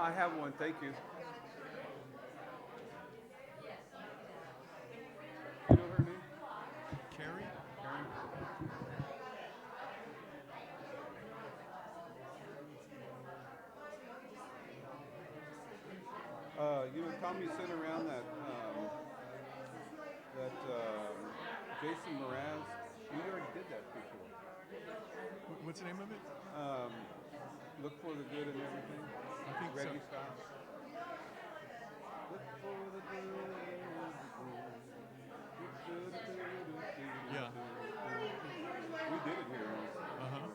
I have one, thank you. You know her name? Carrie? Karen? Tommy sent around that Jason Mraz. We already did that before. What's the name of it? Um, Look for the good in everything. I think so. Reggae style. Look for the good in Yeah. everything. We did it here. Uh huh.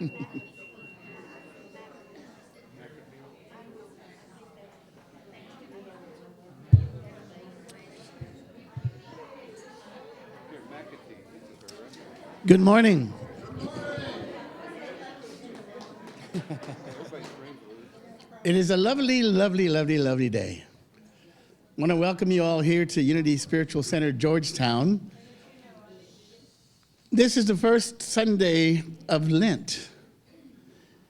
Here, McAtee. This is her, right? Good morning. Everybody's friends with her. It is a lovely, lovely, lovely, lovely day. I want to welcome you all here to Unity Spiritual Center, Georgetown. This is the first Sunday of Lent.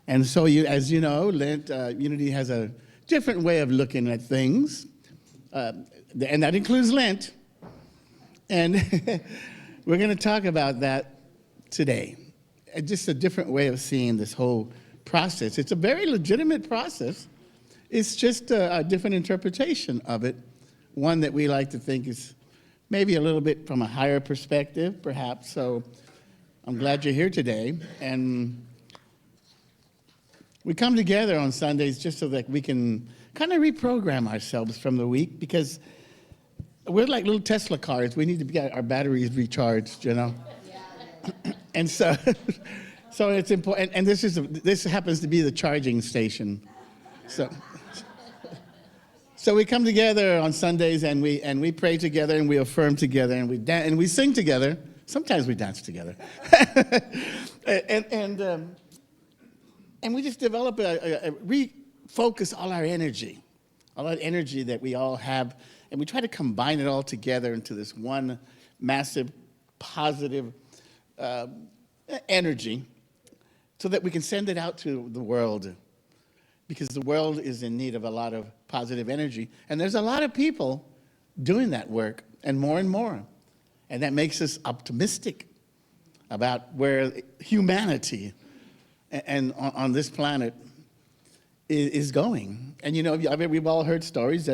And so, as you know, Lent, Unity has a different way of looking at things, and that includes Lent. And we're going to talk about that today. Just a different way of seeing this whole process. It's a very legitimate process. It's just a different interpretation of it, one that we like to think is maybe a little bit from a higher perspective, perhaps. So I'm glad you're here today. And we come together on Sundays just so that we can kind of reprogram ourselves from the week, because we're like little Tesla cars. We need to get our batteries recharged, you know. And so it's important. And this happens to be the charging station. So we come together on Sundays and we pray together and we affirm together and we sing together. Sometimes we dance together. and we just develop refocus all our energy, all that energy that we all have, and we try to combine it all together into this one massive positive energy so that we can send it out to the world, because the world is in need of a lot of positive energy. And there's a lot of people doing that work, and more. And that makes us optimistic about where humanity and on this planet is going. And you know, I mean, we've all heard stories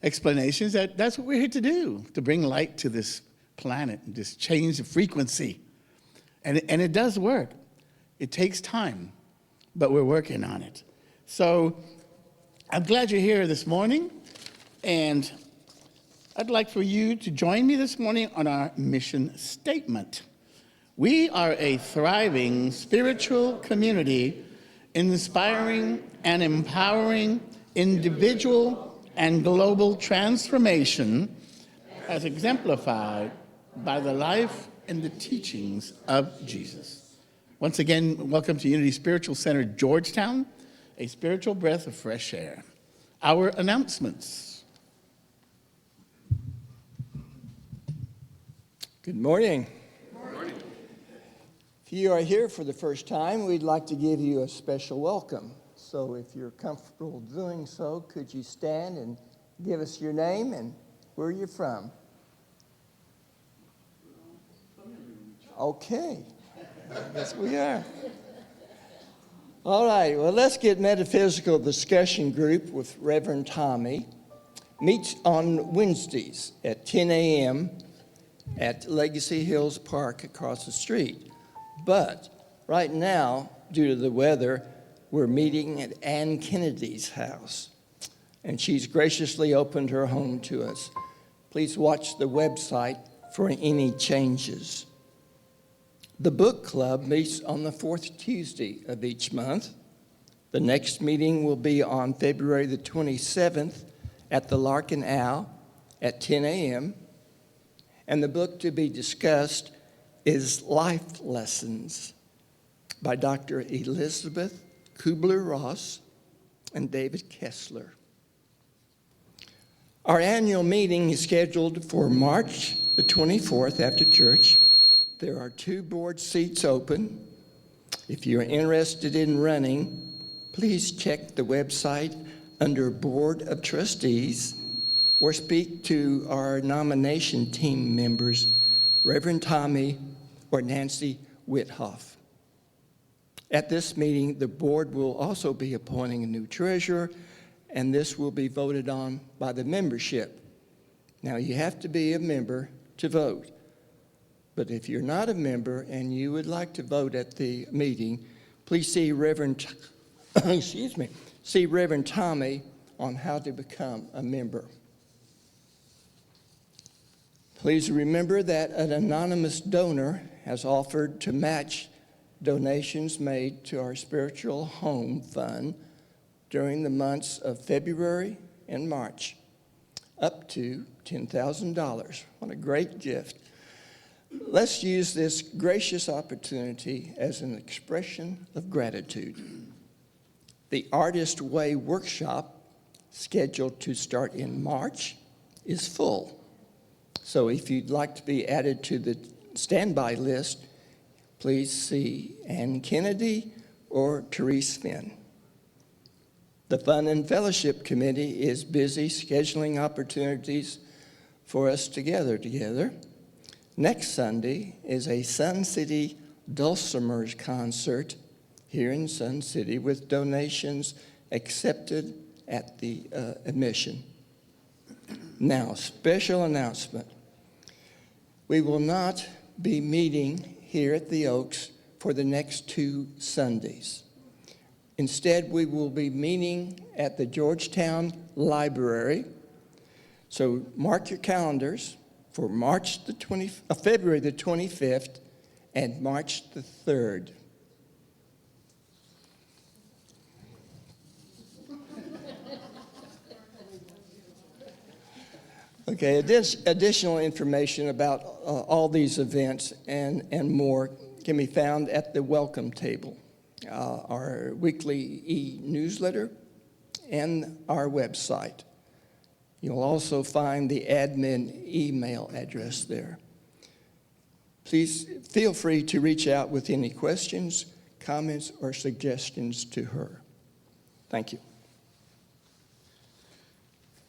explanations that's what we're here to do, to bring light to this planet and just change the frequency. And it does work. It takes time, but we're working on it. So I'm glad you're here this morning, and I'd like for you to join me this morning on our mission statement. We are a thriving spiritual community inspiring and empowering individual and global transformation as exemplified by the life and the teachings of Jesus. Once again, welcome to Unity Spiritual Center, Georgetown, a spiritual breath of fresh air. Our announcements. Good morning. If you are here for the first time, we'd like to give you a special welcome. So if you're comfortable doing so, could you stand and give us your name and where you're from? Okay. Yes, we are. All right, well, let's get metaphysical discussion group with Reverend Tommy. Meets on Wednesdays at 10 a.m. at Legacy Hills Park across the street. But right now, due to the weather, we're meeting at Ann Kennedy's house, and she's graciously opened her home to us. Please watch the website for any changes. The book club meets on the fourth Tuesday of each month. The next meeting will be on February the 27th at the Larkin Owl at 10 a.m. And the book to be discussed is Life Lessons by Dr. Elizabeth Kubler-Ross and David Kessler. Our annual meeting is scheduled for March the 24th after church. There are 2 board seats open. If you're interested in running, please check the website under Board of Trustees or speak to our nomination team members, Reverend Tommy or Nancy Withoff. At this meeting, the board will also be appointing a new treasurer, and this will be voted on by the membership. Now, you have to be a member to vote. But if you're not a member and you would like to vote at the meeting, please see Reverend Tommy on how to become a member. Please remember that an anonymous donor has offered to match donations made to our spiritual home fund during the months of February and March, up to $10,000. What a great gift. Let's use this gracious opportunity as an expression of gratitude. The Artist Way workshop, scheduled to start in March, is full. So if you'd like to be added to the standby list, please see Ann Kennedy or Therese Finn. The Fun and Fellowship Committee is busy scheduling opportunities for us to gather together. Next Sunday is a Sun City Dulcimers concert here in Sun City with donations accepted at the admission. Now, special announcement. We will not be meeting here at the Oaks for the next 2 Sundays. Instead, we will be meeting at the Georgetown Library. So mark your calendars for February the 25th and March the 3rd. Okay, additional information about all these events and more can be found at the welcome table, our weekly e-newsletter, and our website. You'll also find the admin email address there. Please feel free to reach out with any questions, comments, or suggestions to her. Thank you.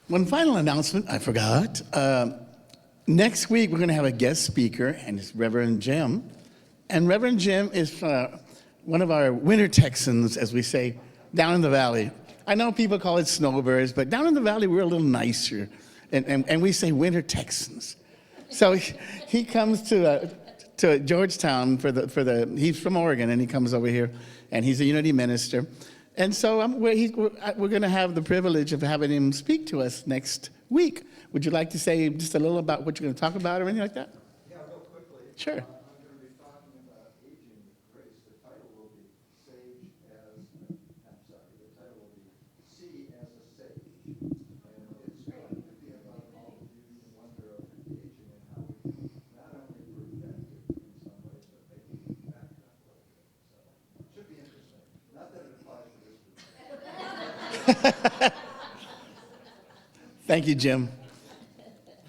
One final announcement, I forgot. Next week, we're going to have a guest speaker, and it's Reverend Jim. And Reverend Jim is one of our winter Texans, as we say, down in the valley. I know people call it snowbirds, but down in the valley, we're a little nicer. And we say winter Texans. So he comes to Georgetown he's from Oregon, and he comes over here, and he's a unity minister. And so we're going to have the privilege of having him speak to us next week. Would you like to say just a little about what you're going to talk about or anything like that? Yeah, real quickly. Sure. I'm going to be talking about aging with grace. The title will be See as a Sage. And it's going to be about all the beauty and wonder of aging and how we not only prevent it in some ways, but maybe back it up a little bit. So it should be interesting. Not that it applies to this group. Thank you, Jim.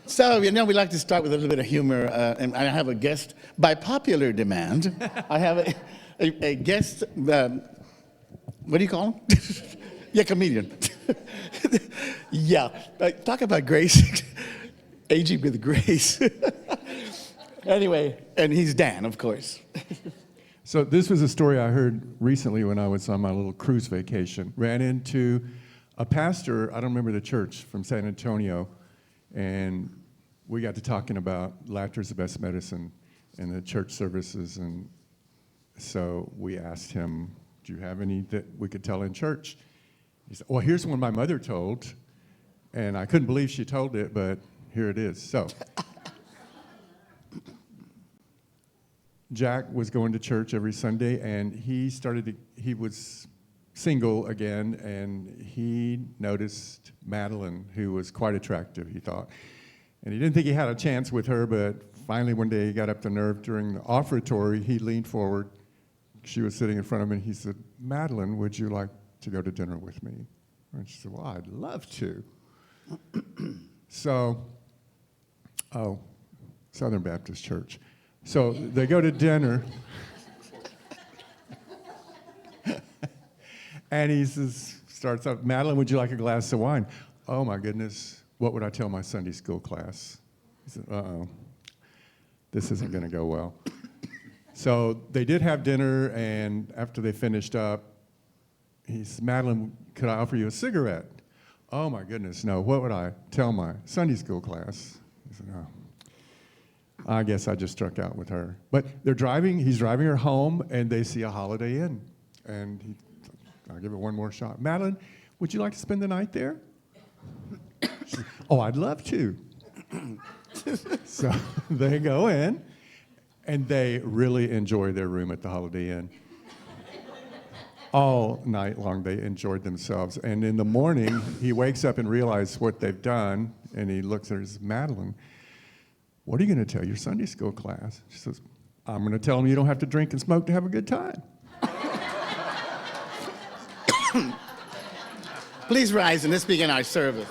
So, we like to start with a little bit of humor, and I have a guest, by popular demand, I have a guest, what do you call him? Yeah, comedian. Yeah, talk about grace, aging with grace. Anyway, and he's Dan, of course. So this was a story I heard recently when I was on my little cruise vacation. Ran into a pastor, I don't remember the church, from San Antonio, and we got to talking about laughter is the best medicine in the church services. And so we asked him, do you have any that we could tell in church? He said, well, here's one my mother told. And I couldn't believe she told it, but here it is. So Jack was going to church every Sunday, and he was single again, and he noticed Madeline, who was quite attractive, he thought. And he didn't think he had a chance with her, but finally one day he got up the nerve during the offertory. He leaned forward. She was sitting in front of him, and he said, Madeline, would you like to go to dinner with me? And she said, well, I'd love to. So, Southern Baptist Church. So they go to dinner. And he starts up, Madeline, would you like a glass of wine? Oh, my goodness. What would I tell my Sunday school class? He said, uh-oh. This isn't going to go well. So they did have dinner, and after they finished up, he said, Madeline, could I offer you a cigarette? Oh, my goodness, no. What would I tell my Sunday school class? He said, oh. I guess I just struck out with her. But he's driving her home, and they see a Holiday Inn. And I'll give it one more shot. Madeline, would you like to spend the night there? She said, oh, I'd love to. So they go in, And they really enjoy their room at the Holiday Inn. All night long, they enjoyed themselves. And in the morning, he wakes up and realizes what they've done, and he looks at her and says, Madeline, what are you going to tell your Sunday school class? She says, I'm going to tell them you don't have to drink and smoke to have a good time. Please rise and let's begin our service.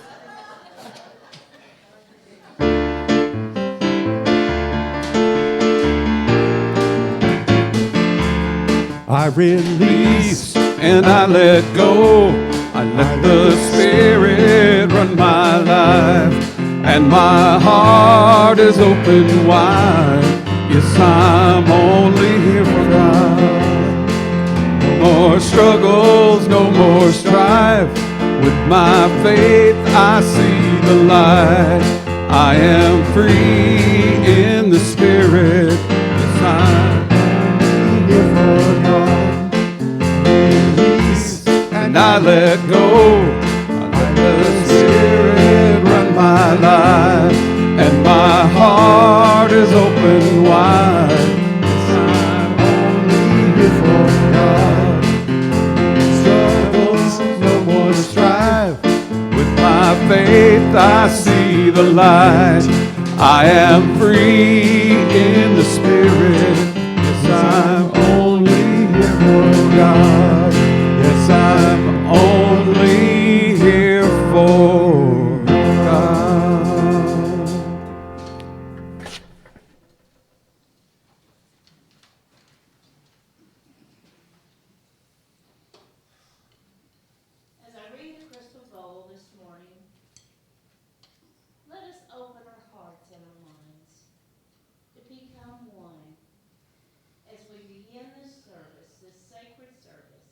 I release And I let go. I let the Spirit run my life. And my heart is open wide. Yes, I'm only here for God. No more struggles, no more strife. With my faith I see the light. I am free in the Spirit. Yes, I'm here for God. Release and I let go. I let the Spirit run my life. And my heart is open wide. Yes, I'm only here for God. Struggles, no more strife. With my faith I see the light. I am free in the Spirit. Yes, I'm only here for God. Yes, I'm only here for God. As I read the crystal bowl this morning, let us open our hearts and our minds to become one as we begin this service, this sacred service,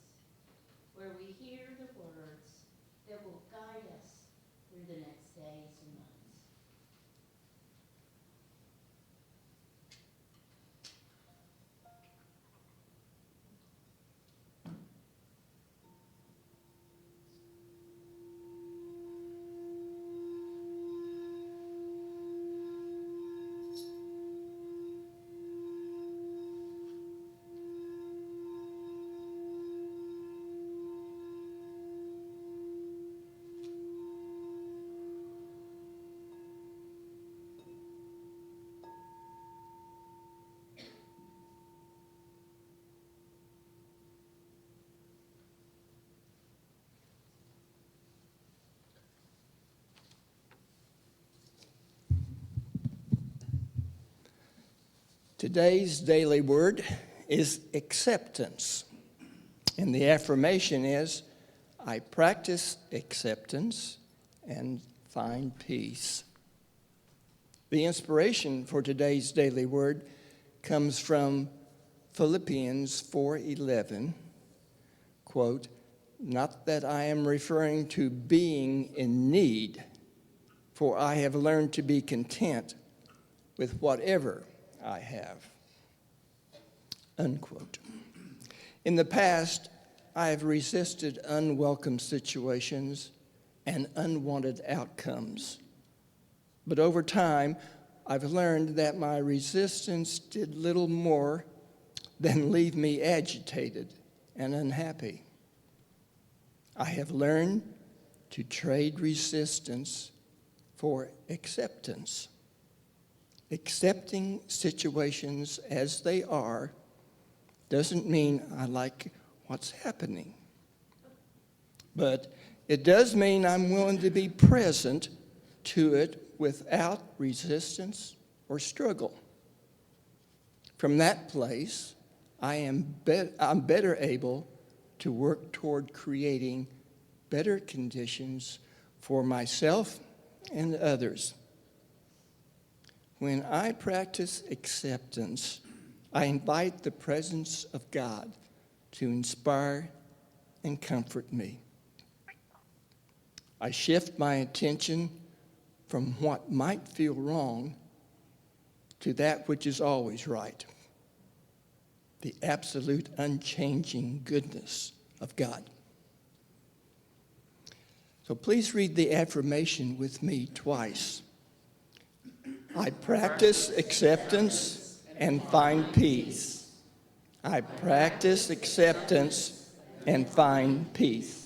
where we hear the words that will guide us through the next days and months. Today's daily word is acceptance. And the affirmation is, I practice acceptance and find peace. The inspiration for today's daily word comes from Philippians 4:11, quote, not that I am referring to being in need, for I have learned to be content with whatever I have, unquote. In the past, I have resisted unwelcome situations and unwanted outcomes. But over time, I've learned that my resistance did little more than leave me agitated and unhappy. I have learned to trade resistance for acceptance. Accepting situations as they are doesn't mean I like what's happening. But it does mean I'm willing to be present to it without resistance or struggle. From that place, I'm better able to work toward creating better conditions for myself and others. When I practice acceptance, I invite the presence of God to inspire and comfort me. I shift my attention from what might feel wrong to that which is always right, the absolute unchanging goodness of God. So please read the affirmation with me twice. I practice acceptance and find peace. I practice acceptance and find peace.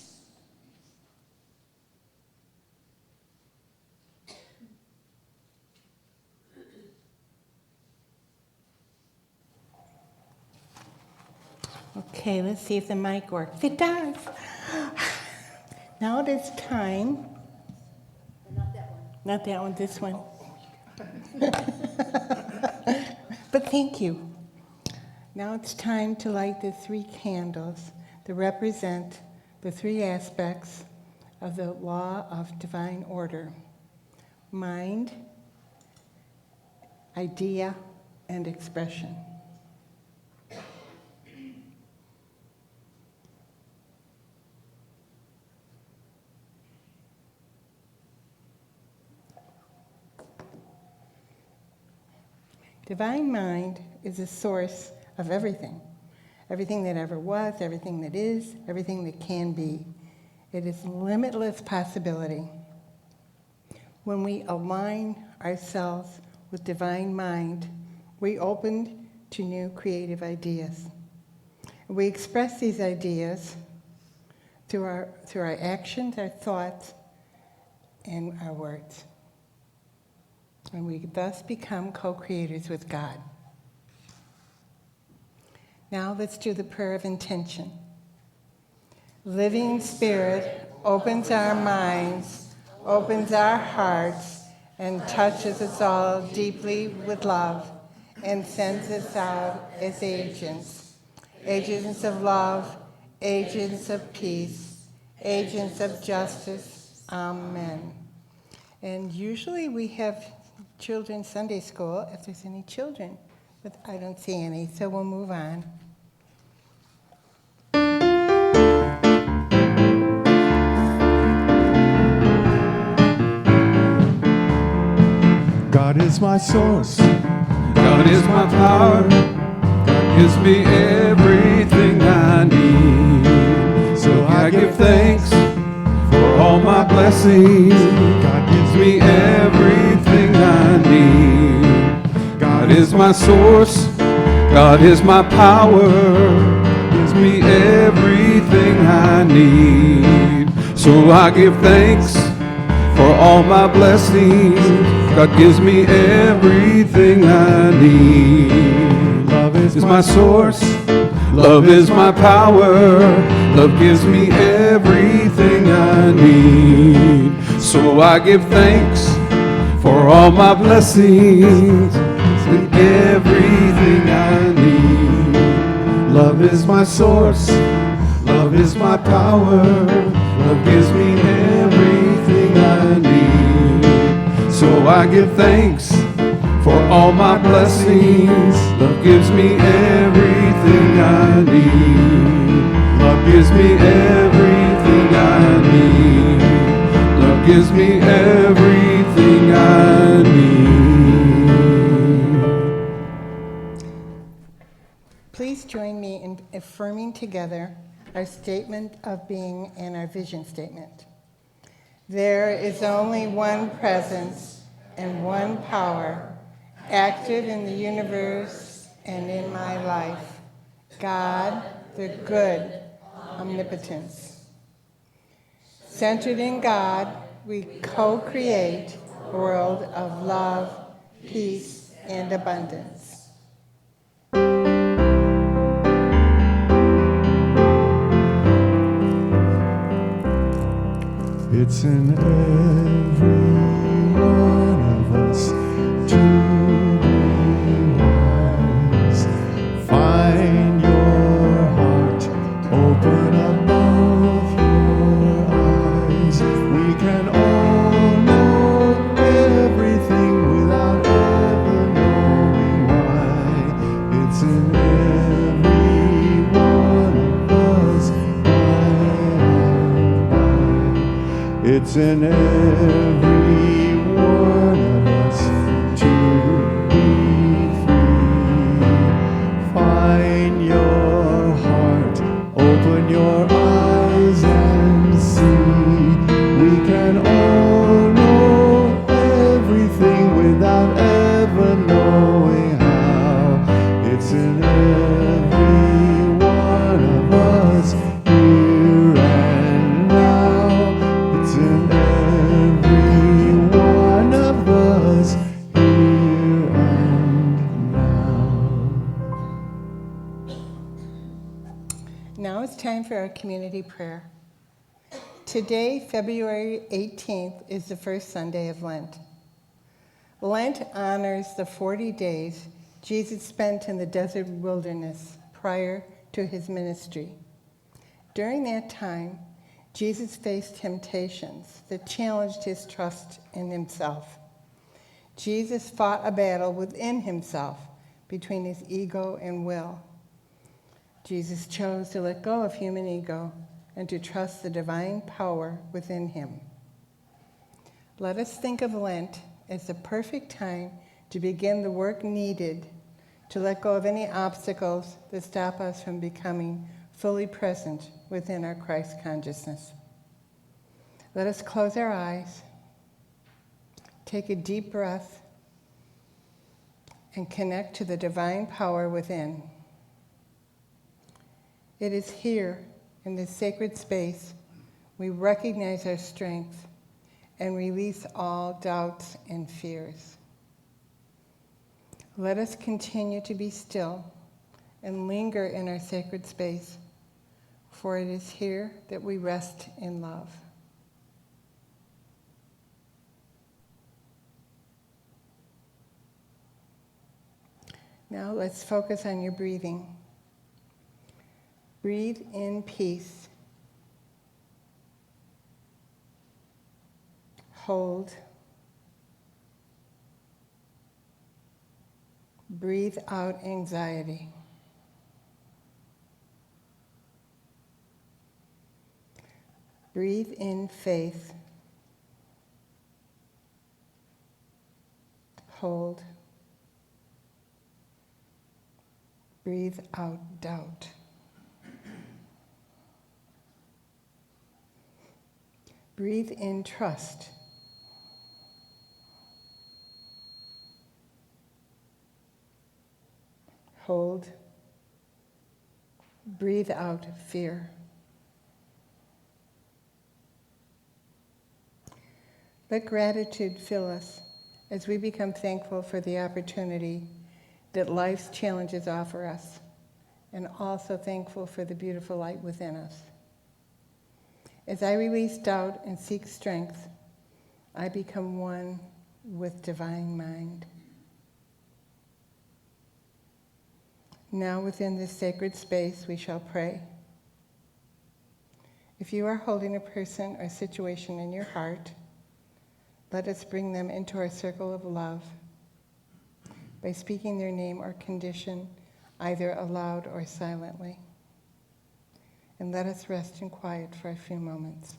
Okay, let's see if the mic works. It does. Now it is time. Not that one. Not that one, this one. But thank you. Now it's time to light the 3 candles that represent the 3 aspects of the law of divine order: mind, idea, and expression. Divine mind is the source of everything. Everything that ever was, everything that is, everything that can be. It is limitless possibility. When we align ourselves with divine mind, we open to new creative ideas. We express these ideas through our actions, our thoughts, and our words. And we thus become co-creators with God. Now let's do the prayer of intention. Living Spirit opens our minds, opens our hearts, and touches us all deeply with love, and sends us out as agents. Agents of love, agents of peace, agents of justice. Amen. And usually we have Children's Sunday School, if there's any children, but I don't see any, so we'll move on. God is my source. God is my power. God gives me everything I need. So I give thanks for all my blessings. God gives me everything I need. God is my source. God is my power. Gives me everything I need. So I give thanks for all my blessings. God gives me everything I need. Love is my source. Love is my power. Love gives me everything I need. So I give thanks for all my blessings and everything I need. Love is my source. Love is my power. Love gives me everything I need. So I give thanks for all my blessings. Love gives me everything I need. Love gives me everything I need. Love gives me everything I need. Please join me in affirming together our statement of being and our vision statement. There is only one presence and one power active in the universe and in my life. God, the good omnipotence. Centered in God, we co-create a world of love, peace, and abundance. It's in every one of us to be wise. Find your heart, open up both your eyes. We can all know everything without ever knowing why. It's in every one of us, it's in every one of us to be free. Find your heart, open your eyes and see. We can all know everything without ever knowing how. time for our community prayer. Today, February 18th, is the first Sunday of Lent. Lent honors the 40 days Jesus spent in the desert wilderness prior to his ministry. During that time, Jesus faced temptations that challenged his trust in himself. Jesus fought a battle within himself between his ego and will. Jesus chose to let go of human ego and to trust the divine power within him. Let us think of Lent as the perfect time to begin the work needed to let go of any obstacles that stop us from becoming fully present within our Christ consciousness. Let us close our eyes, take a deep breath, and connect to the divine power within. It is here, in this sacred space, we recognize our strength and release all doubts and fears. Let us continue to be still and linger in our sacred space, for it is here that we rest in love. Now let's focus on your breathing. Breathe in peace. Hold. Breathe out anxiety. Breathe in faith. Hold. Breathe out doubt. Breathe in trust. Hold. Breathe out fear. Let gratitude fill us as we become thankful for the opportunity that life's challenges offer us, and also thankful for the beautiful light within us. As I release doubt and seek strength, I become one with divine mind. Now within this sacred space, we shall pray. If you are holding a person or situation in your heart, let us bring them into our circle of love by speaking their name or condition, either aloud or silently. And let us rest in quiet for a few moments.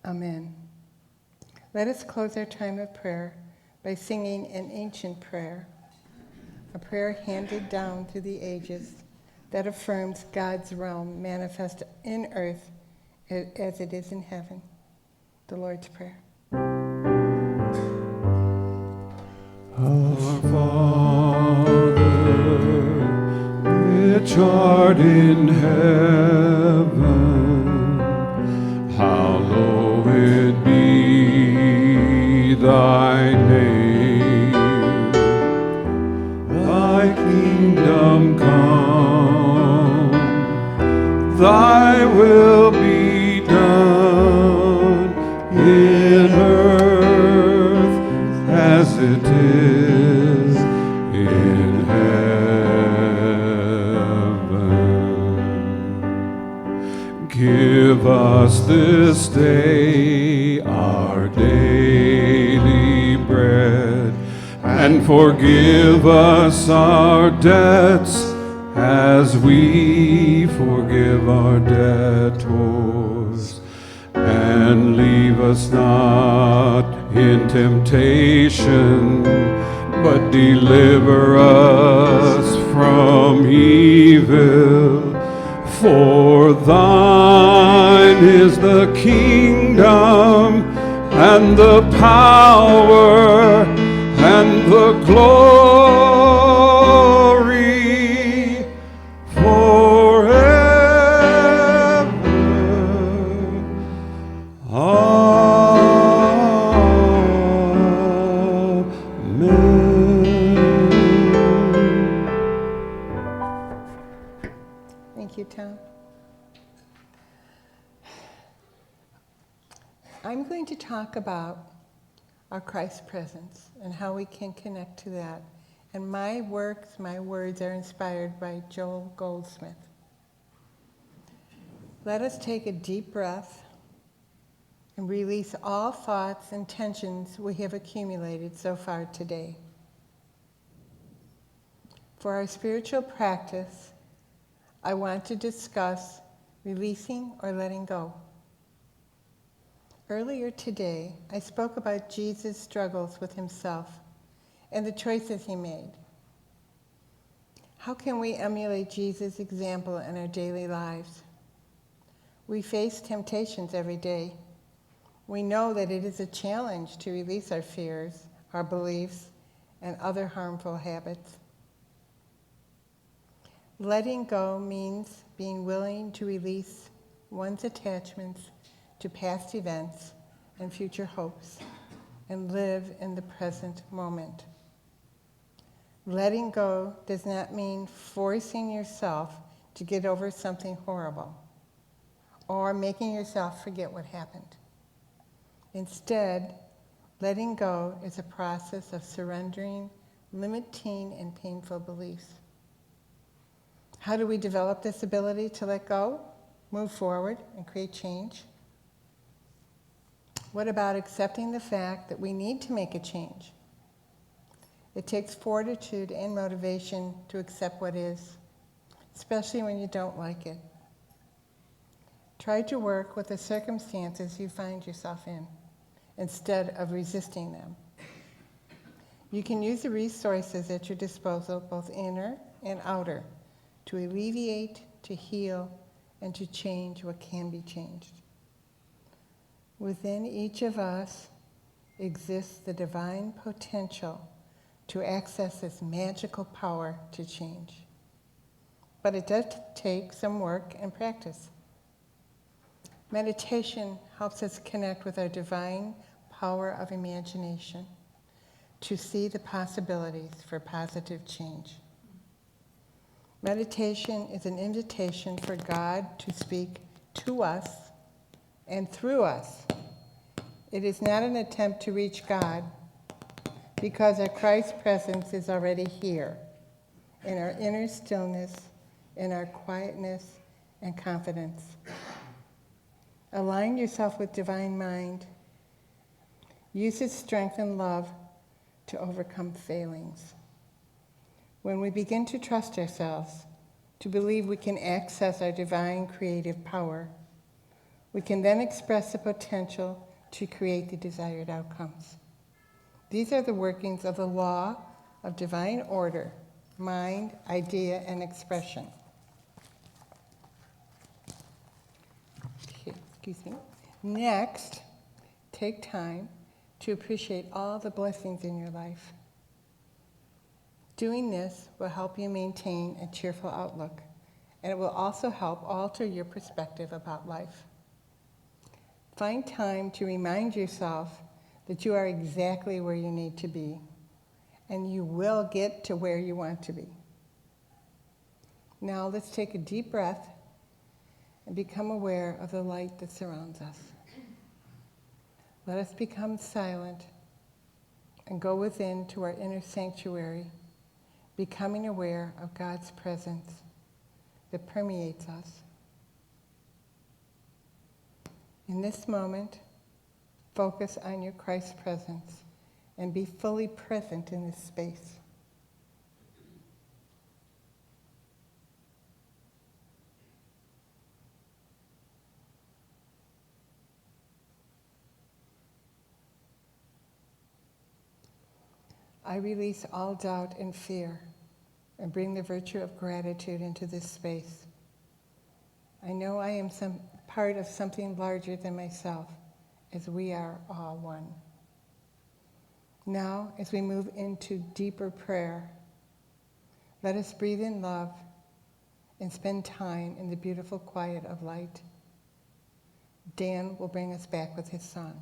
Amen. Let us close our time of prayer by singing an ancient prayer, a prayer handed down through the ages that affirms God's realm manifest in earth as it is in heaven. The Lord's Prayer. Our Father, which art in heaven, hallowed be thy name. Thy kingdom come, thy will be done in earth as it is in heaven. Give us this day our daily bread, and forgive us our debts as we forgive our debtors. And leave us not in temptation, but deliver us from evil. For thine is the kingdom, and the power, and the glory Thank you, Tom. I'm going to talk about our Christ presence and how we can connect to that. And my words are inspired by Joel Goldsmith. Let us take a deep breath and release all thoughts and tensions we have accumulated so far today. For our spiritual practice, I want to discuss releasing or letting go. Earlier today, I spoke about Jesus' struggles with himself and the choices he made. How can we emulate Jesus' example in our daily lives? We face temptations every day. We know that it is a challenge to release our fears, our beliefs, and other harmful habits. Letting go means being willing to release one's attachments to past events and future hopes and live in the present moment. Letting go does not mean forcing yourself to get over something horrible or making yourself forget what happened. Instead, letting go is a process of surrendering limiting and painful beliefs. How do we develop this ability to let go, move forward, and create change? What about accepting the fact that we need to make a change? It takes fortitude and motivation to accept what is, especially when you don't like it. Try to work with the circumstances you find yourself in, instead of resisting them. You can use the resources at your disposal, both inner and outer, to alleviate, to heal, and to change what can be changed. Within each of us exists the divine potential to access this magical power to change. But it does take some work and practice. Meditation helps us connect with our divine power of imagination to see the possibilities for positive change. Meditation is an invitation for God to speak to us and through us. It is not an attempt to reach God, because our Christ presence is already here, in our inner stillness, in our quietness and confidence. Align yourself with divine mind. Use its strength and love to overcome failings. When we begin to trust ourselves, to believe we can access our divine creative power, we can then express the potential to create the desired outcomes. These are the workings of the law of divine order, mind, idea, and expression. Excuse me. Next, take time to appreciate all the blessings in your life. Doing this will help you maintain a cheerful outlook, and it will also help alter your perspective about life. Find time to remind yourself that you are exactly where you need to be, and you will get to where you want to be. Now let's take a deep breath and become aware of the light that surrounds us. Let us become silent and go within to our inner sanctuary, becoming aware of God's presence that permeates us. In this moment, focus on your Christ presence and be fully present in this space. I release all doubt and fear and bring the virtue of gratitude into this space. I know I am some part of something larger than myself, as we are all one. Now, as we move into deeper prayer, let us breathe in love and spend time in the beautiful quiet of light. Dan will bring us back with his song.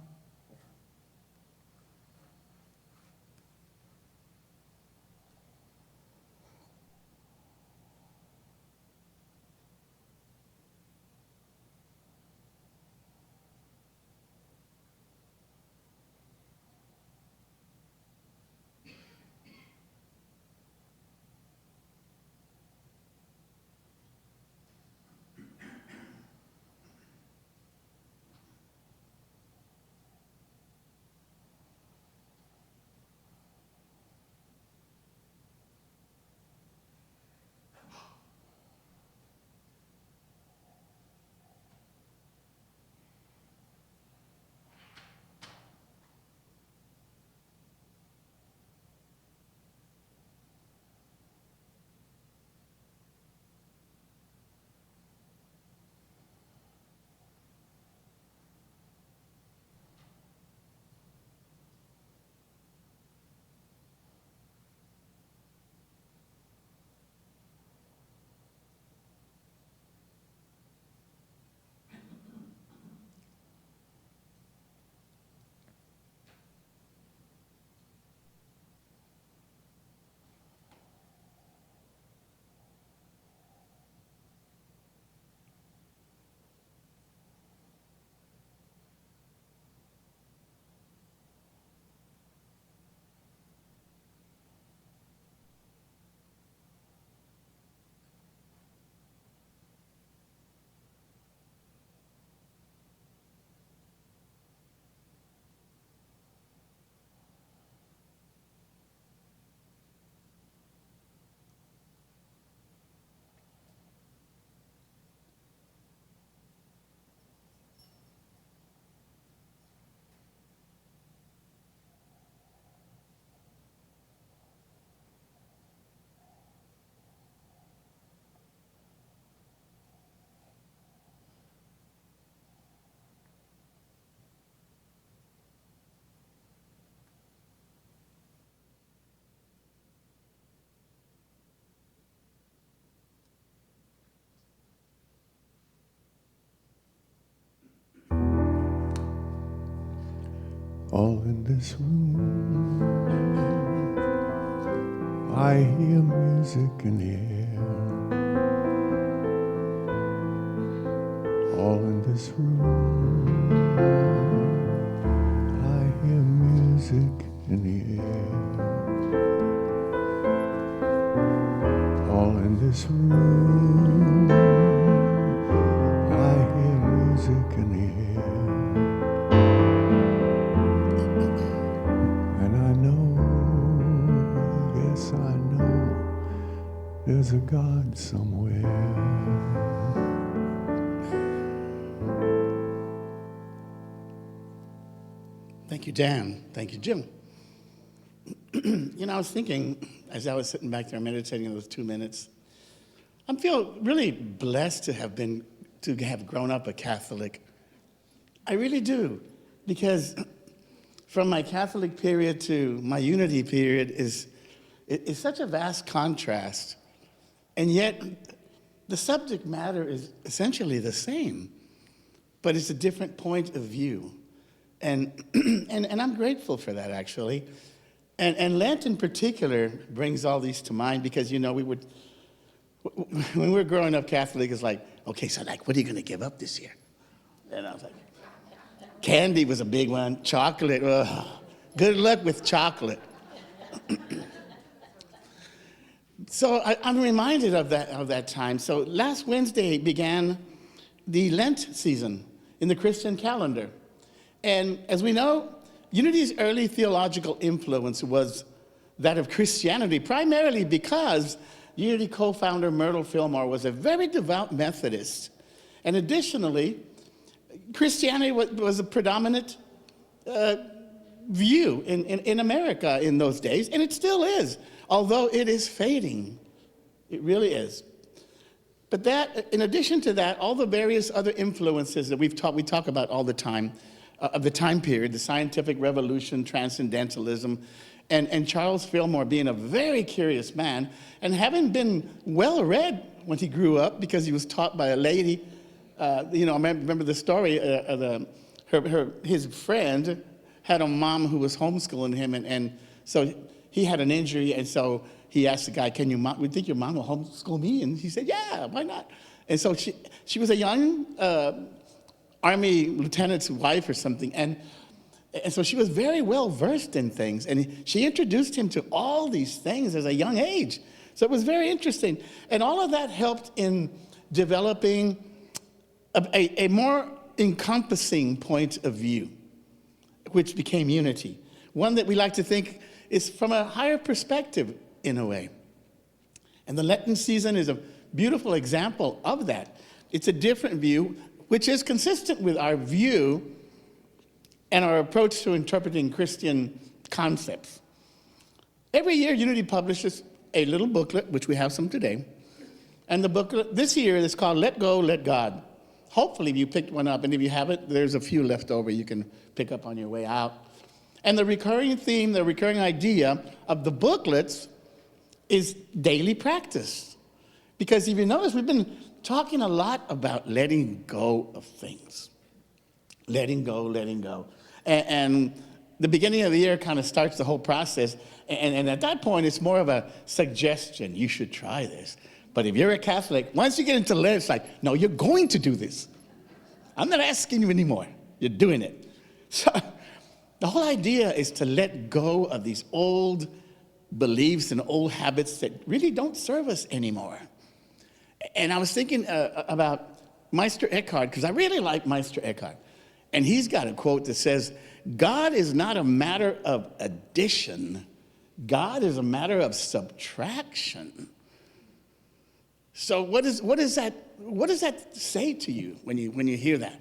all in this room. I hear music in the air, all in this room. I hear music in the air, all in this room. I hear music in the air, and I know, yes I know, there's a God somewhere. Thank you, Dan. Thank you, Jim. You know, I was thinking, as I was sitting back there meditating in those 2 minutes, I feel really blessed to have grown up a Catholic. I really do, because from my Catholic period to my unity period is such a vast contrast, and yet the subject matter is essentially the same, but it's a different point of view. And I'm grateful for that, actually. And Lent in particular brings all these to mind because, you know, when we were growing up Catholic, it's like, okay, so like, what are you going to give up this year? And I was like, candy was a big one. Chocolate, good luck with chocolate. So I'm reminded of that time. So last Wednesday began the Lent season in the Christian calendar. And as we know, Unity's early theological influence was that of Christianity, primarily because Unity co-founder Myrtle Fillmore was a very devout Methodist. And additionally, Christianity was a predominant view in America in those days, and it still is, although it is fading. It really is. But that, in addition to that, all the various other influences that we talk about all the time, of the time period, the scientific revolution, transcendentalism, and Charles Fillmore being a very curious man, and having been well-read when he grew up because he was taught by a lady. You know, I remember the story his friend had a mom who was homeschooling him, and so he had an injury, and so he asked the guy, we think your mom will homeschool me? And he said, yeah, why not? And so she was a young Army lieutenant's wife or something, and so she was very well versed in things, and she introduced him to all these things as a young age. So it was very interesting, and all of that helped in developing a more encompassing point of view, which became Unity. One that we like to think is from a higher perspective in a way. And the Lenten season is a beautiful example of that. It's a different view, which is consistent with our view and our approach to interpreting Christian concepts. Every year, Unity publishes a little booklet, which we have some today. And the booklet this year is called Let Go, Let God. Hopefully you picked one up, and if you haven't, there's a few left over you can pick up on your way out. And the recurring theme, the recurring idea of the booklets is daily practice. Because if you notice, we've been talking a lot about letting go of things. Letting go, letting go. And the beginning of the year kind of starts the whole process. And at that point, it's more of a suggestion. You should try this. But if you're a Catholic, once you get into Lent, it's like, no, you're going to do this. I'm not asking you anymore. You're doing it. So the whole idea is to let go of these old beliefs and old habits that really don't serve us anymore. And I was thinking about Meister Eckhart, because I really like Meister Eckhart. And he's got a quote that says, God is not a matter of addition. God is a matter of subtraction. So what does that say to you when you hear that?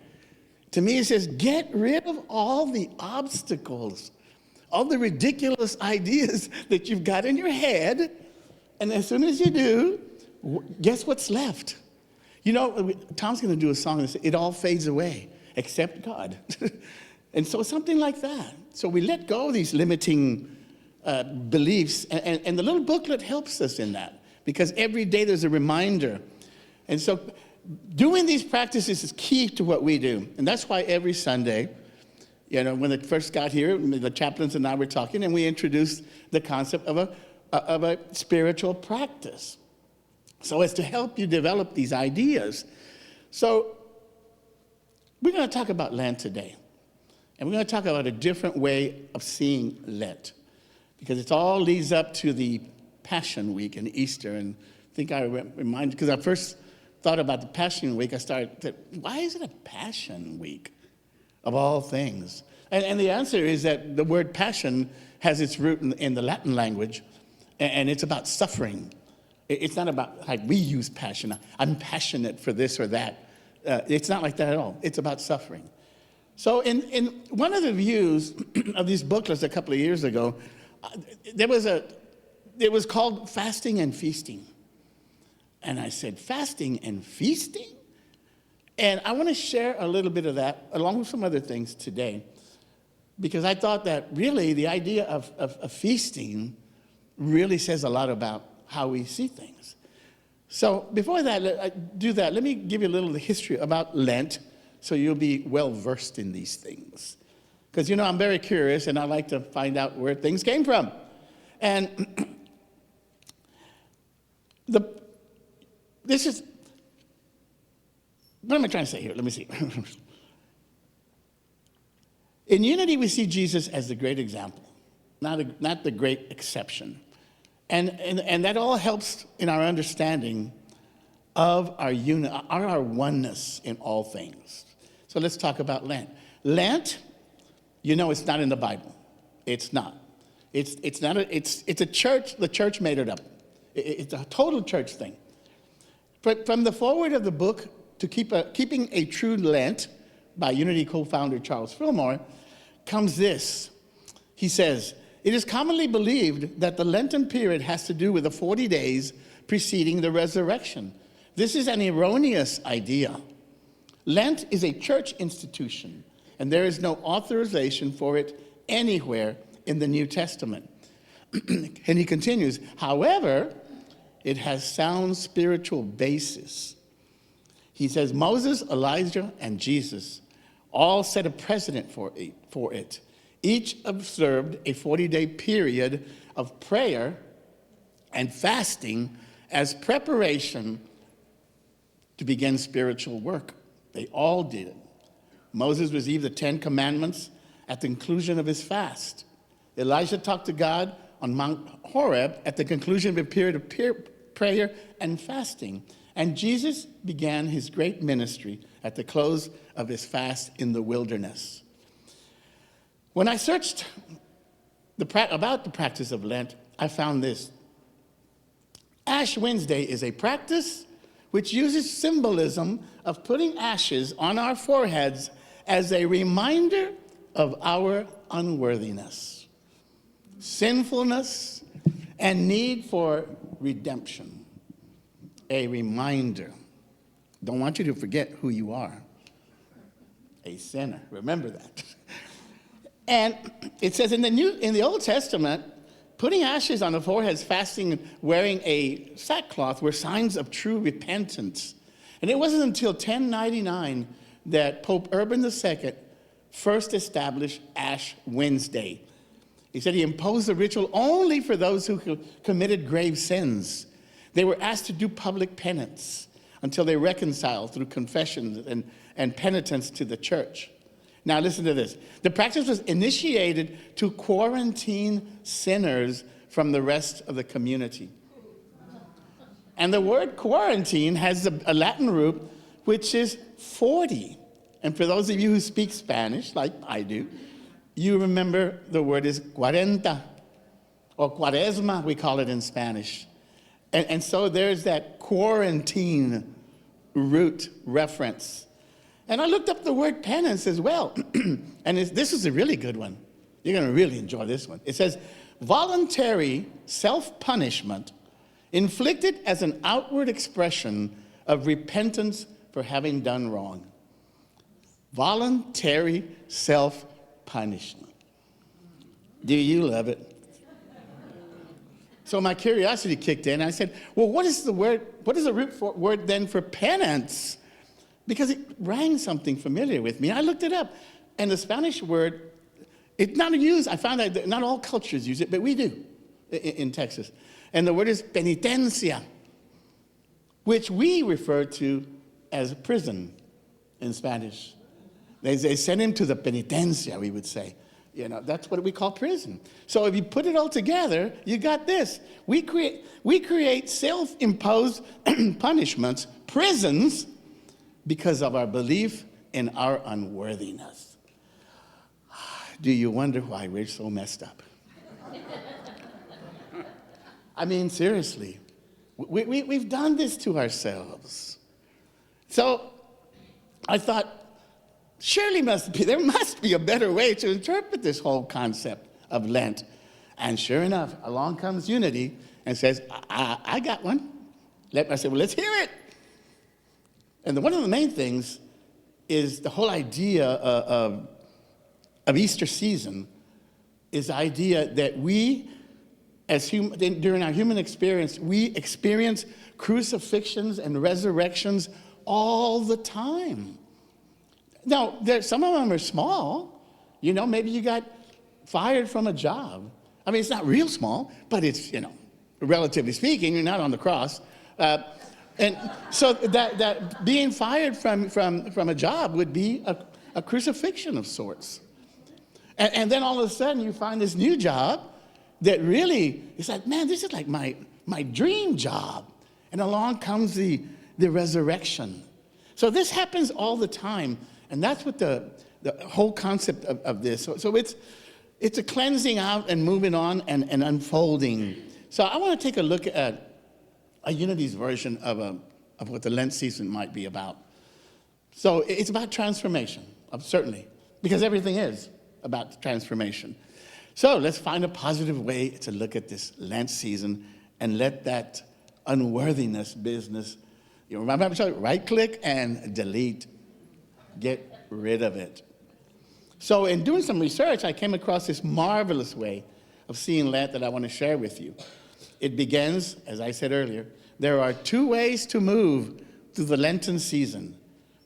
To me, it says, get rid of all the obstacles, all the ridiculous ideas that you've got in your head, and as soon as you do, guess what's left? You know, Tom's going to do a song that says, it all fades away, except God. And so something like that. So we let go of these limiting beliefs, and the little booklet helps us in that, because every day there's a reminder. And so doing these practices is key to what we do. And that's why every Sunday, You know, when it first got here, the chaplains and I were talking, and we introduced the concept of a spiritual practice. So as to help you develop these ideas. So we're going to talk about Lent today. And we're going to talk about a different way of seeing Lent. Because it all leads up to the Passion Week and Easter. And I think I reminded, because I first thought about the Passion Week, I started, why is it a Passion Week of all things? And the answer is that the word passion has its root in the Latin language, and it's about suffering. It's not about like we use passion. I'm passionate for this or that. It's not like that at all. It's about suffering. So in one of the views of these booklets a couple of years ago, it was called Fasting and Feasting. And I said, fasting and feasting? And I want to share a little bit of that along with some other things today, because I thought that really the idea of feasting really says a lot about how we see things. So before I do that, let me give you a little history about Lent so you'll be well versed in these things. Because, you know, I'm very curious and I like to find out where things came from. And this is, what am I trying to say here? Let me see. In unity, we see Jesus as the great example, not the great exception. And that all helps in our understanding of our oneness in all things. So let's talk about Lent. Lent, you know, it's not in the Bible. It's not. It's a church. The church made it up. It's a total church thing. But from the foreword of the book to Keeping a True Lent by Unity co-founder Charles Fillmore comes this. He says, it is commonly believed that the Lenten period has to do with the 40 days preceding the resurrection. This is an erroneous idea. Lent is a church institution, and there is no authorization for it anywhere in the New Testament. And he continues, however, it has sound spiritual basis. He says Moses, Elijah, and Jesus all set a precedent for it. Each observed a 40-day period of prayer and fasting as preparation to begin spiritual work. They all did it. Moses received the 10 Commandments at the conclusion of his fast. Elijah talked to God on Mount Horeb at the conclusion of a period of prayer and fasting. And Jesus began his great ministry at the close of his fast in the wilderness. When I searched about the practice of Lent, I found this. Ash Wednesday is a practice which uses symbolism of putting ashes on our foreheads as a reminder of our unworthiness, sinfulness, and need for redemption. A reminder. Don't want you to forget who you are. A sinner. Remember that. And it says in the Old Testament, putting ashes on the foreheads, fasting, and wearing a sackcloth were signs of true repentance. And it wasn't until 1099 that Pope Urban II first established Ash Wednesday. He said he imposed the ritual only for those who committed grave sins. They were asked to do public penance until they reconciled through confessions and penitence to the church. Now listen to this. The practice was initiated to quarantine sinners from the rest of the community. And the word quarantine has a Latin root, which is 40. And for those of you who speak Spanish, like I do, you remember the word is cuarenta, or cuaresma, we call it in Spanish. And so there's that quarantine root reference. And I looked up the word penance as well. And this is a really good one. You're going to really enjoy this one. It says, voluntary self-punishment inflicted as an outward expression of repentance for having done wrong. Voluntary self-punishment. Do you love it? So my curiosity kicked in. I said, well, what is the root word then for penance? Because it rang something familiar with me. I looked it up. And the Spanish word, it's not used, I found out that not all cultures use it, but we do in Texas. And the word is penitencia, which we refer to as prison in Spanish. They send him to the penitencia, we would say. You know, that's what we call prison. So if you put it all together, you got this. We create self-imposed punishments, prisons, because of our belief in our unworthiness. Do you wonder why we're so messed up? I mean, seriously, we've done this to ourselves. So I thought, surely there must be a better way to interpret this whole concept of Lent. And sure enough, along comes Unity and says, I got one. I said, well, let's hear it. And one of the main things is the whole idea of Easter season is the idea that we, during our human experience, we experience crucifixions and resurrections all the time. Now, some of them are small. You know, maybe you got fired from a job. I mean, it's not real small, but it's, you know, relatively speaking, you're not on the cross. And so that being fired from a job would be a crucifixion of sorts. And then all of a sudden you find this new job that really, it's like, man, this is like my dream job. And along comes the resurrection. So this happens all the time. And that's what the whole concept of this. So it's a cleansing out and moving on and unfolding. So I want to take a look at a Unity's version of what the Lent season might be about. So it's about transformation, certainly, because everything is about transformation. So let's find a positive way to look at this Lent season and let that unworthiness business, you remember, right-click and delete. Get rid of it. So in doing some research, I came across this marvelous way of seeing Lent that I want to share with you. It begins, as I said earlier, there are two ways to move through the Lenten season,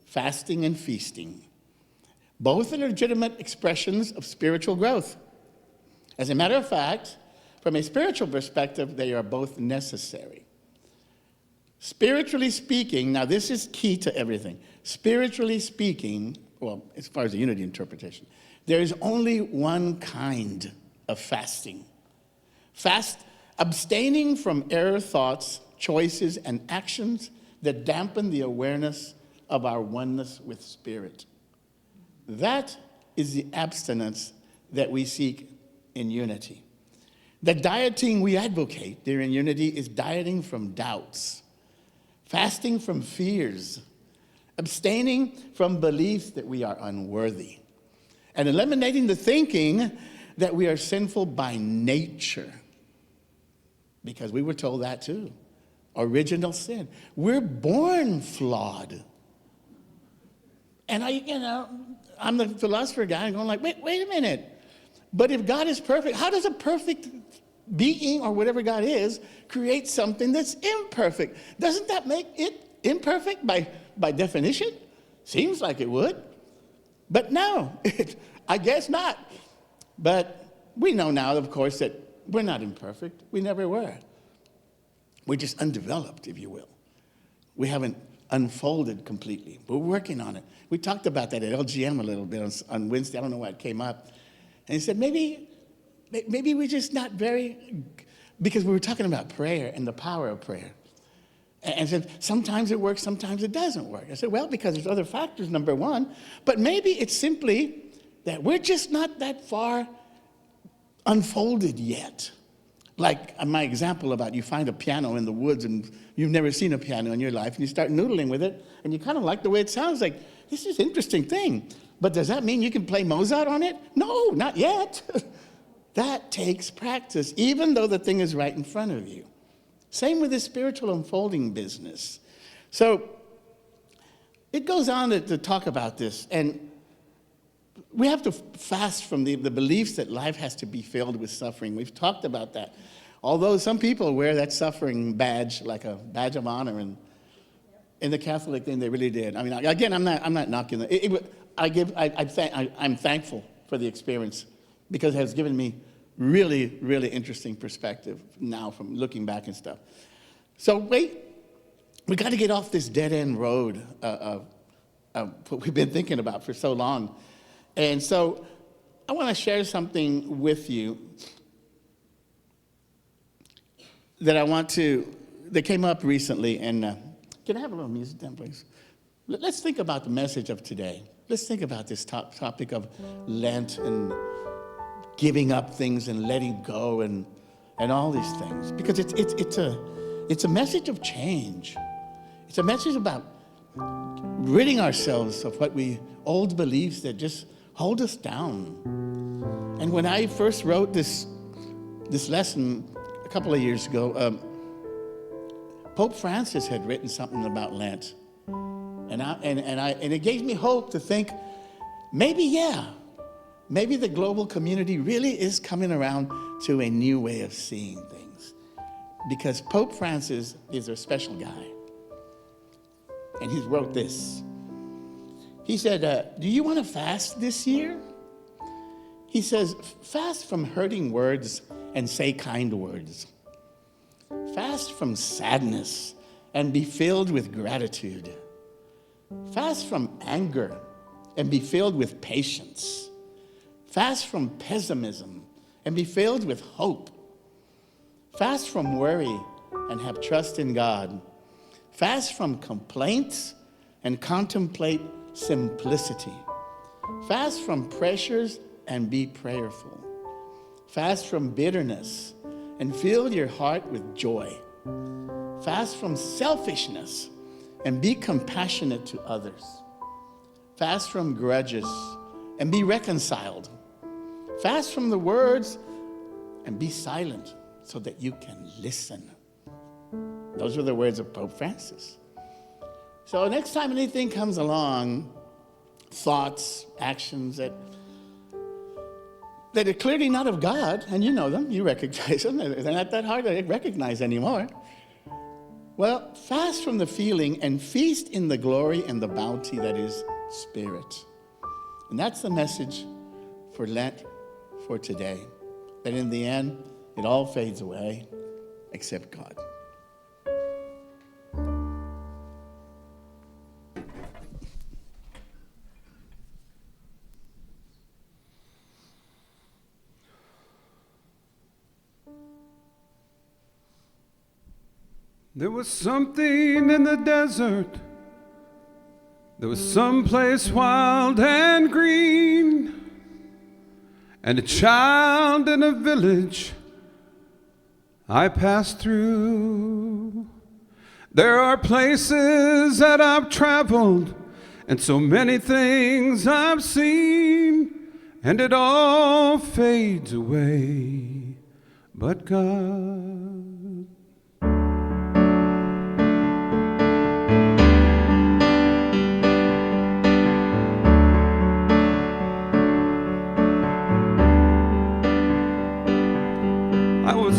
fasting and feasting. Both are legitimate expressions of spiritual growth. As a matter of fact, from a spiritual perspective, they are both necessary. Spiritually speaking, now this is key to everything. Spiritually speaking, well, as far as the Unity interpretation, there is only one kind of fasting. Abstaining from error thoughts, choices, and actions that dampen the awareness of our oneness with Spirit. That is the abstinence that we seek in Unity. The dieting we advocate there in Unity is dieting from doubts, fasting from fears, abstaining from beliefs that we are unworthy, and eliminating the thinking that we are sinful by nature. Because we were told that too. Original sin. We're born flawed. And I'm the philosopher guy going like, wait a minute. But if God is perfect, how does a perfect being or whatever God is create something that's imperfect? Doesn't that make it imperfect by definition? Seems like it would. But no, I guess not. But we know now, of course, that we're not imperfect. We never were. We're just undeveloped, if you will. We haven't unfolded completely. We're working on it. We talked about that at LGM a little bit on Wednesday. I don't know why it came up. And he said, maybe we're just not very, because we were talking about prayer and the power of prayer. And said, sometimes it works, sometimes it doesn't work. I said, well, because there's other factors, number one. But maybe it's simply that we're just not that far unfolded yet. Like my example about you find a piano in the woods and you've never seen a piano in your life and you start noodling with it and you kind of like the way it sounds, like, this is an interesting thing. But does that mean you can play Mozart on it? No, not yet. That takes practice, even though the thing is right in front of you. Same with the spiritual unfolding business. So it goes on to talk about this, and we have to fast from the beliefs that life has to be filled with suffering. We've talked about that. Although some people wear that suffering badge like a badge of honor, and in the Catholic thing, they really did. I mean, again, I'm not knocking it. I'm thankful for the experience because it has given me really, really interesting perspective now from looking back and stuff. So we got to get off this dead-end road of what we've been thinking about for so long. And so I want to share something with you that came up recently. And can I have a little music then, please? Let's think about the message of today. Let's think about this topic of Lent and giving up things and letting go and all these things. Because it's a message of change. It's a message about ridding ourselves of old beliefs that just hold us down. And when I first wrote this lesson a couple of years ago, Pope Francis had written something about Lent. And it gave me hope to think, maybe the global community really is coming around to a new way of seeing things. Because Pope Francis is a special guy. And he wrote this. He said, do you want to fast this year? He says, fast from hurting words and say kind words. Fast from sadness and be filled with gratitude. Fast from anger and be filled with patience. Fast from pessimism and be filled with hope. Fast from worry and have trust in God. Fast from complaints and contemplate simplicity. Fast from pressures and be prayerful. Fast from bitterness and fill your heart with joy. Fast from selfishness and be compassionate to others. Fast from grudges and be reconciled. Fast from the words and be silent so that you can listen. Those were the words of Pope Francis. So next time anything comes along, thoughts, actions that are clearly not of God, and you know them, you recognize them, they're not that hard to recognize anymore. Well, fast from the feeling and feast in the glory and the bounty that is Spirit. And that's the message for Lent for today. That in the end, it all fades away except God. There was something in the desert. There was someplace wild and green, and a child in a village I passed through. There are places that I've traveled, and so many things I've seen, and it all fades away, but God.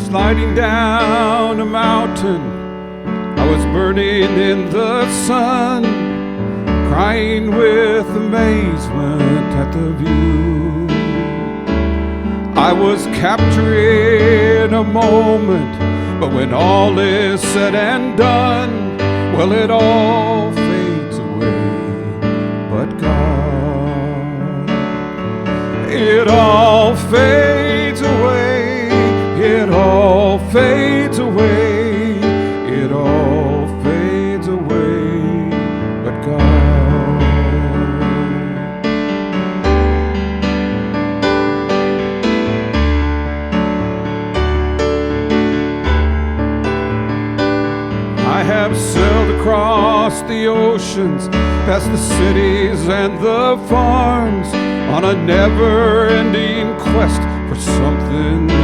Sliding down a mountain, I was burning in the sun, crying with amazement at the view. I was capturing a moment, but when all is said and done, well, it all fades away, but God. It all fades away. It all fades away, it all fades away, but God. I have sailed across the oceans, past the cities and the farms, on a never-ending quest for something new.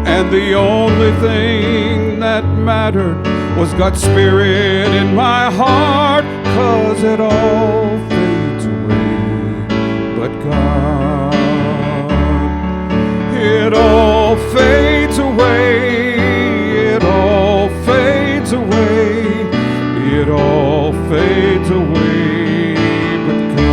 And the only thing that mattered was God's Spirit in my heart, 'cause it all fades away, but God. It all fades away, it all fades away, all fades away but God.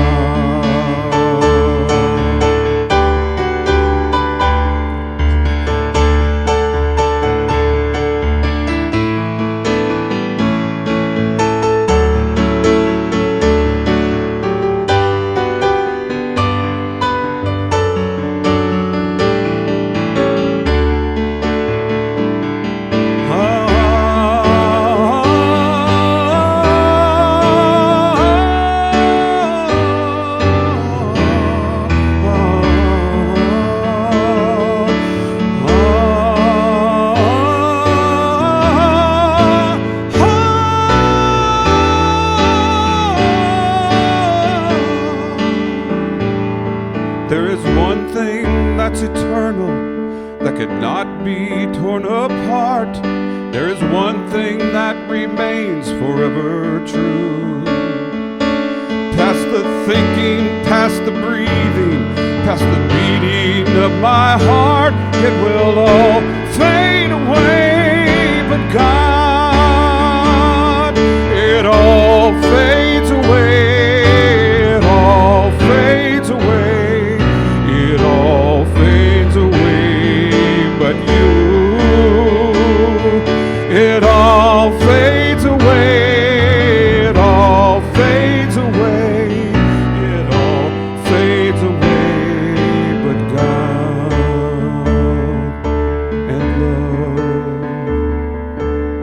There is one thing that's eternal, that cannot be torn apart. There is one thing that remains forever true. Past the thinking, past the breathing, past the beating of my heart, it will all fade away but God. It all fades away. It all fades away. It all fades away but you. It all fades away. It all fades away. It all fades away but God and love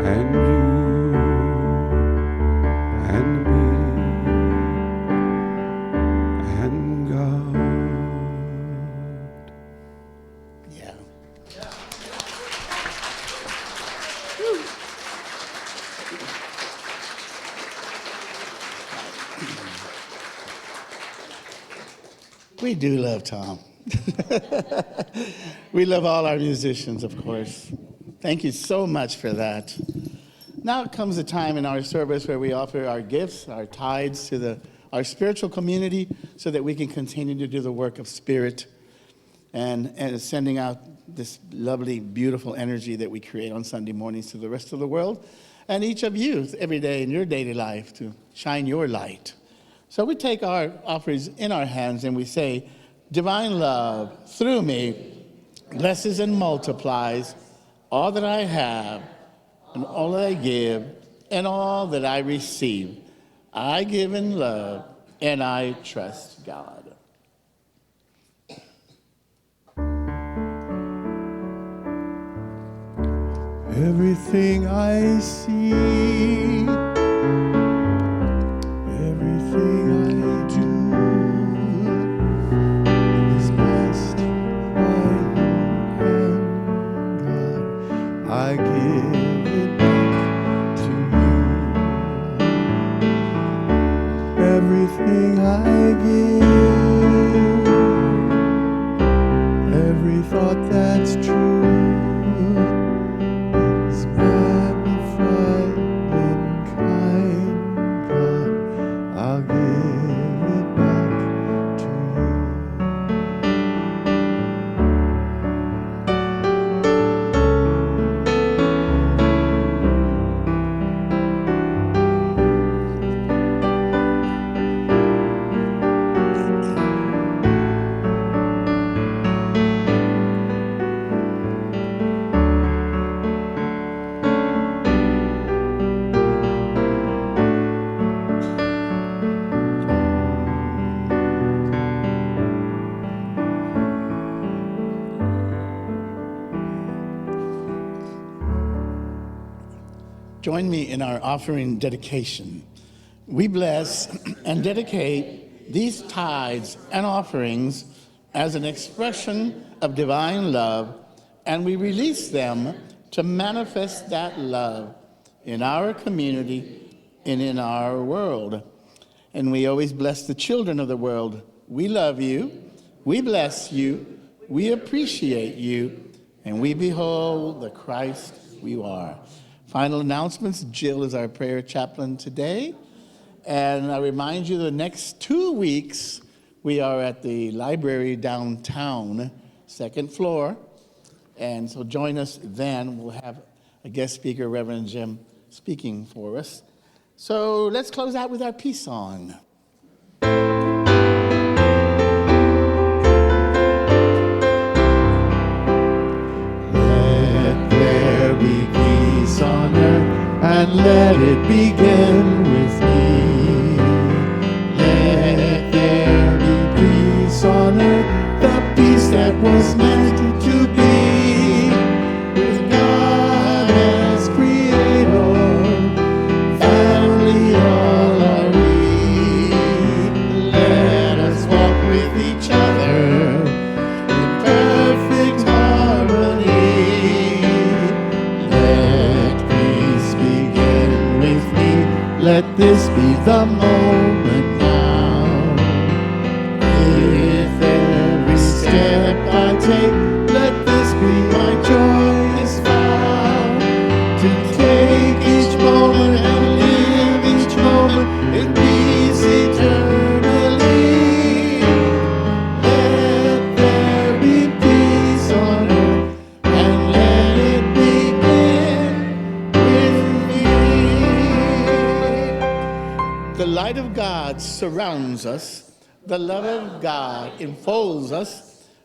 and you and me and God. Yeah. We do love Tom. We love all our musicians, of course. Thank you so much for that. Now comes a time in our service where we offer our gifts, our tithes to our spiritual community so that we can continue to do the work of spirit and sending out this lovely, beautiful energy that we create on Sunday mornings to the rest of the world and each of you every day in your daily life to shine your light. So we take our offerings in our hands and we say, divine love through me blesses and multiplies all that I have and all that I give and all that I receive. I give in love and I trust God. Everything I see, everything I do is blessed by your hand, God. I give it back to you. Everything I give, every thought that's true, is magnified and kind, God. I'll give it back to Join me in our offering dedication. We bless and dedicate these tithes and offerings as an expression of divine love, and we release them to manifest that love in our community and in our world. And we always bless the children of the world. We love you, we bless you, we appreciate you, and we behold the Christ you are. Final announcements. Jill is our prayer chaplain today. And I remind you the next 2 weeks, we are at the library downtown, second floor. And so join us then. We'll have a guest speaker, Reverend Jim, speaking for us. So let's close out with our peace song. Let there be peace on earth, and let it begin with me. Let there be peace on earth, the peace that was meant to be. With God as creator, family all are we. Let us walk with each other in perfect harmony. Let peace begin with me. Let this be the moment now. With every step I take, let this be my joyous vow. To take each moment and live each moment in peace eternally. Let there be peace on earth, and let it begin with me. The light of God surrounds us. The love of God enfolds us.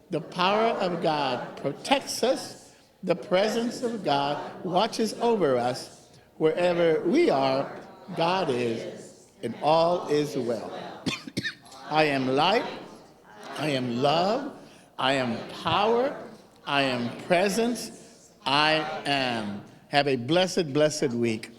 The power of God protects us. The presence of God watches over us. Wherever we are, God is, and all is well. I am light. I am love. I am power. I am presence. I am. Have a blessed, blessed week.